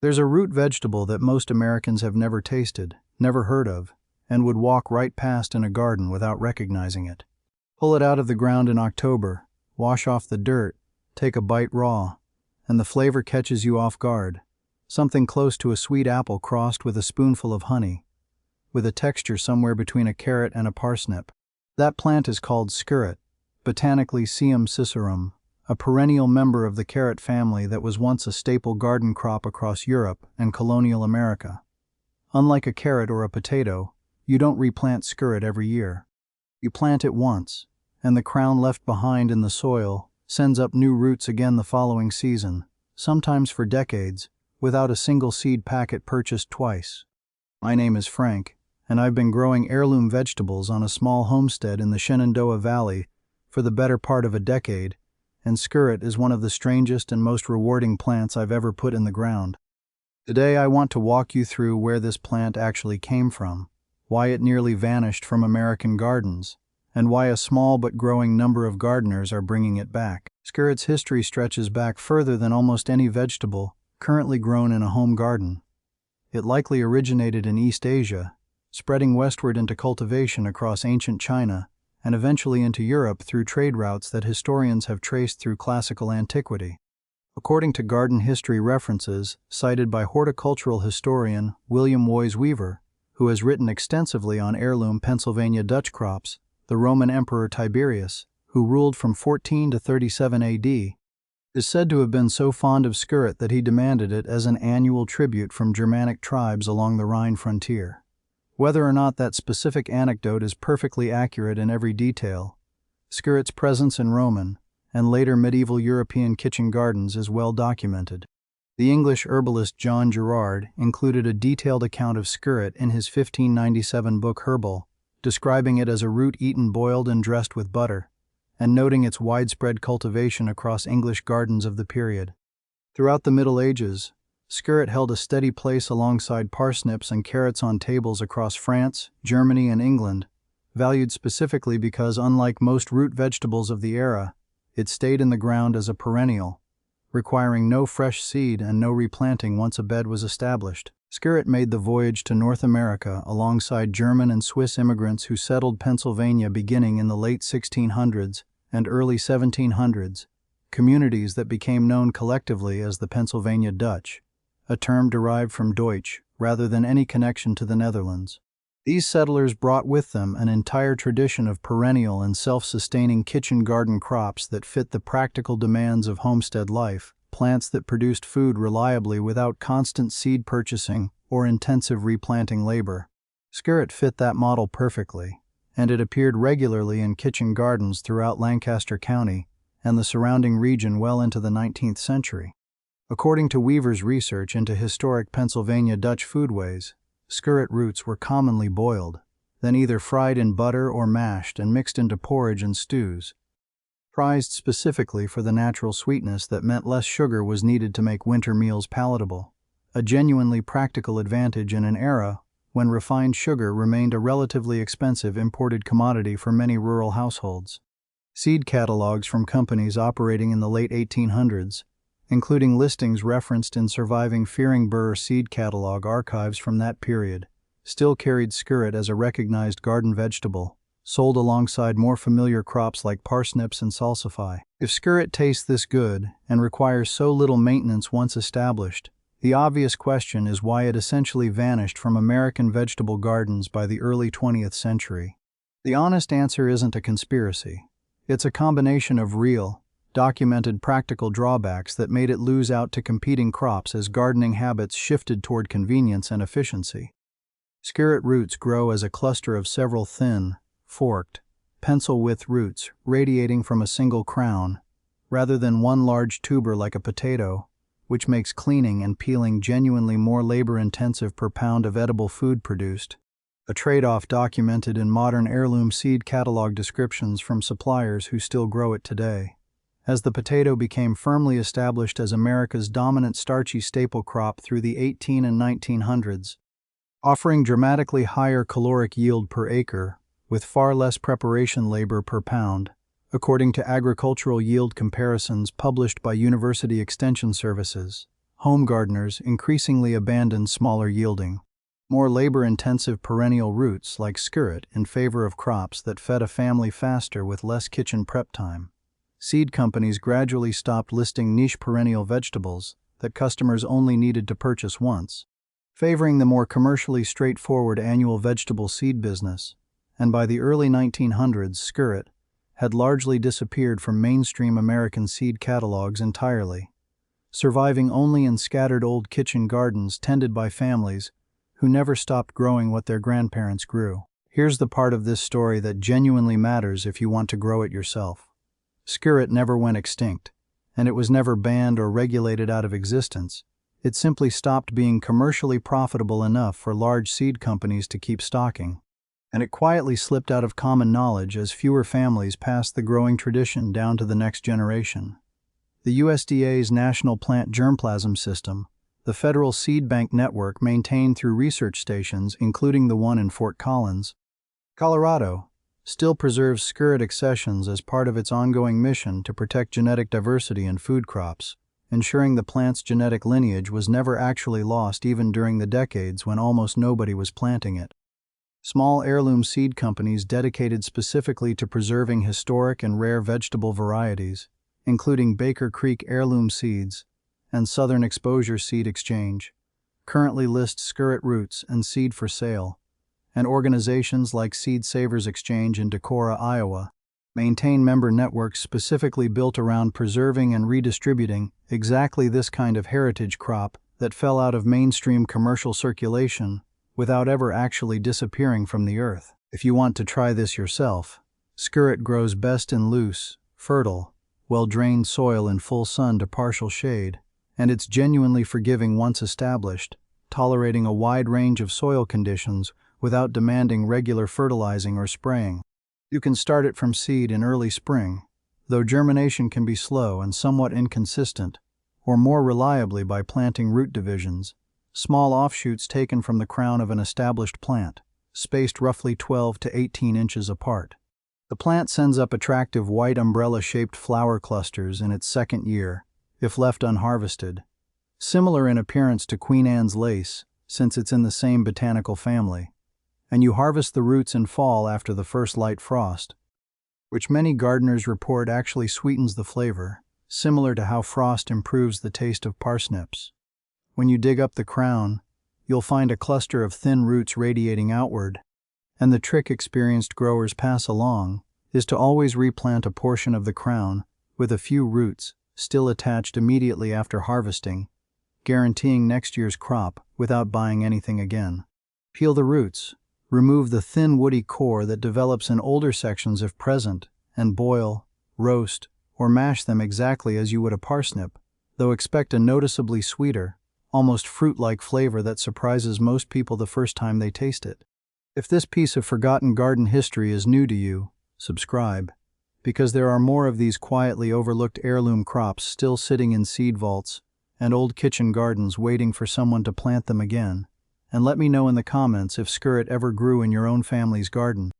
There's a root vegetable that most Americans have never tasted, never heard of, and would walk right past in a garden without recognizing it. Pull it out of the ground in October, wash off the dirt, take a bite raw, and the flavor catches you off guard. Something close to a sweet apple crossed with a spoonful of honey, with a texture somewhere between a carrot and a parsnip. That plant is called skirret, botanically Sium sisarum, a perennial member of the carrot family that was once a staple garden crop across Europe and colonial America. Unlike a carrot or a potato, you don't replant skirret every year. You plant it once, and the crown left behind in the soil sends up new roots again the following season, sometimes for decades, without a single seed packet purchased twice. My name is Frank, and I've been growing heirloom vegetables on a small homestead in the Shenandoah Valley for the better part of a decade, and skirret is one of the strangest and most rewarding plants I've ever put in the ground. Today I want to walk you through where this plant actually came from, why it nearly vanished from American gardens, and why a small but growing number of gardeners are bringing it back. Skirret's history stretches back further than almost any vegetable currently grown in a home garden. It likely originated in East Asia, spreading westward into cultivation across ancient China, and eventually into Europe through trade routes that historians have traced through classical antiquity. According to garden history references cited by horticultural historian William Woys Weaver, who has written extensively on heirloom Pennsylvania Dutch crops, the Roman Emperor Tiberius, who ruled from 14 to 37 AD, is said to have been so fond of skirret that he demanded it as an annual tribute from Germanic tribes along the Rhine frontier. Whether or not that specific anecdote is perfectly accurate in every detail, skirret's presence in Roman and later medieval European kitchen gardens is well documented. The English herbalist John Gerard included a detailed account of skirret in his 1597 book Herbal, describing it as a root eaten boiled and dressed with butter, and noting its widespread cultivation across English gardens of the period. Throughout the Middle Ages, skirret held a steady place alongside parsnips and carrots on tables across France, Germany, and England, valued specifically because, unlike most root vegetables of the era, it stayed in the ground as a perennial, requiring no fresh seed and no replanting once a bed was established. Skirret made the voyage to North America alongside German and Swiss immigrants who settled Pennsylvania beginning in the late 1600s and early 1700s, communities that became known collectively as the Pennsylvania Dutch, a term derived from Deutsch rather than any connection to the Netherlands. These settlers brought with them an entire tradition of perennial and self-sustaining kitchen garden crops that fit the practical demands of homestead life, plants that produced food reliably without constant seed purchasing or intensive replanting labor. Skirret fit that model perfectly, and it appeared regularly in kitchen gardens throughout Lancaster County and the surrounding region well into the 19th century. According to Weaver's research into historic Pennsylvania Dutch foodways, skirret roots were commonly boiled, then either fried in butter or mashed and mixed into porridge and stews. Prized specifically for the natural sweetness that meant less sugar was needed to make winter meals palatable, a genuinely practical advantage in an era when refined sugar remained a relatively expensive imported commodity for many rural households. Seed catalogs from companies operating in the late 1800s, including listings referenced in surviving Fearing-Burr seed catalog archives from that period, still carried skirret as a recognized garden vegetable, sold alongside more familiar crops like parsnips and salsify. If skirret tastes this good and requires so little maintenance once established, the obvious question is why it essentially vanished from American vegetable gardens by the early 20th century. The honest answer isn't a conspiracy. It's a combination of real, documented practical drawbacks that made it lose out to competing crops as gardening habits shifted toward convenience and efficiency. Skirret roots grow as a cluster of several thin, forked, pencil-width roots radiating from a single crown, rather than one large tuber like a potato, which makes cleaning and peeling genuinely more labor-intensive per pound of edible food produced, a trade-off documented in modern heirloom seed catalog descriptions from suppliers who still grow it today. As the potato became firmly established as America's dominant starchy staple crop through the 1800s and 1900s, offering dramatically higher caloric yield per acre, with far less preparation labor per pound, according to agricultural yield comparisons published by University Extension Services. Home gardeners increasingly abandoned smaller yielding, more labor-intensive perennial roots like skirret in favor of crops that fed a family faster with less kitchen prep time. Seed companies gradually stopped listing niche perennial vegetables that customers only needed to purchase once, favoring the more commercially straightforward annual vegetable seed business, and by the early 1900s, skirret had largely disappeared from mainstream American seed catalogs entirely, surviving only in scattered old kitchen gardens tended by families who never stopped growing what their grandparents grew. Here's the part of this story that genuinely matters if you want to grow it yourself. Skirret never went extinct, and it was never banned or regulated out of existence. It simply stopped being commercially profitable enough for large seed companies to keep stocking, and it quietly slipped out of common knowledge as fewer families passed the growing tradition down to the next generation. The USDA's National Plant Germplasm System, the federal seed bank network maintained through research stations, including the one in Fort Collins, Colorado, still preserves skirret accessions as part of its ongoing mission to protect genetic diversity in food crops, ensuring the plant's genetic lineage was never actually lost even during the decades when almost nobody was planting it. Small heirloom seed companies dedicated specifically to preserving historic and rare vegetable varieties, including Baker Creek Heirloom Seeds and Southern Exposure Seed Exchange, currently list skirret roots and seed for sale, and organizations like Seed Savers Exchange in Decorah, Iowa, maintain member networks specifically built around preserving and redistributing exactly this kind of heritage crop that fell out of mainstream commercial circulation without ever actually disappearing from the earth. If you want to try this yourself, skirret grows best in loose, fertile, well-drained soil in full sun to partial shade, and it's genuinely forgiving once established, tolerating a wide range of soil conditions without demanding regular fertilizing or spraying. You can start it from seed in early spring, though germination can be slow and somewhat inconsistent, or more reliably by planting root divisions, small offshoots taken from the crown of an established plant, spaced roughly 12 to 18 inches apart. The plant sends up attractive white umbrella-shaped flower clusters in its second year, if left unharvested, similar in appearance to Queen Anne's lace since it's in the same botanical family, and you harvest the roots in fall after the first light frost, which many gardeners report actually sweetens the flavor, similar to how frost improves the taste of parsnips. When you dig up the crown, you'll find a cluster of thin roots radiating outward, and the trick experienced growers pass along is to always replant a portion of the crown with a few roots still attached immediately after harvesting, guaranteeing next year's crop without buying anything again. Peel the roots, remove the thin woody core that develops in older sections if present, and boil, roast, or mash them exactly as you would a parsnip, though expect a noticeably sweeter, almost fruit-like flavor that surprises most people the first time they taste it. If this piece of forgotten garden history is new to you, subscribe, because there are more of these quietly overlooked heirloom crops still sitting in seed vaults and old kitchen gardens waiting for someone to plant them again. And let me know in the comments if skirret ever grew in your own family's garden.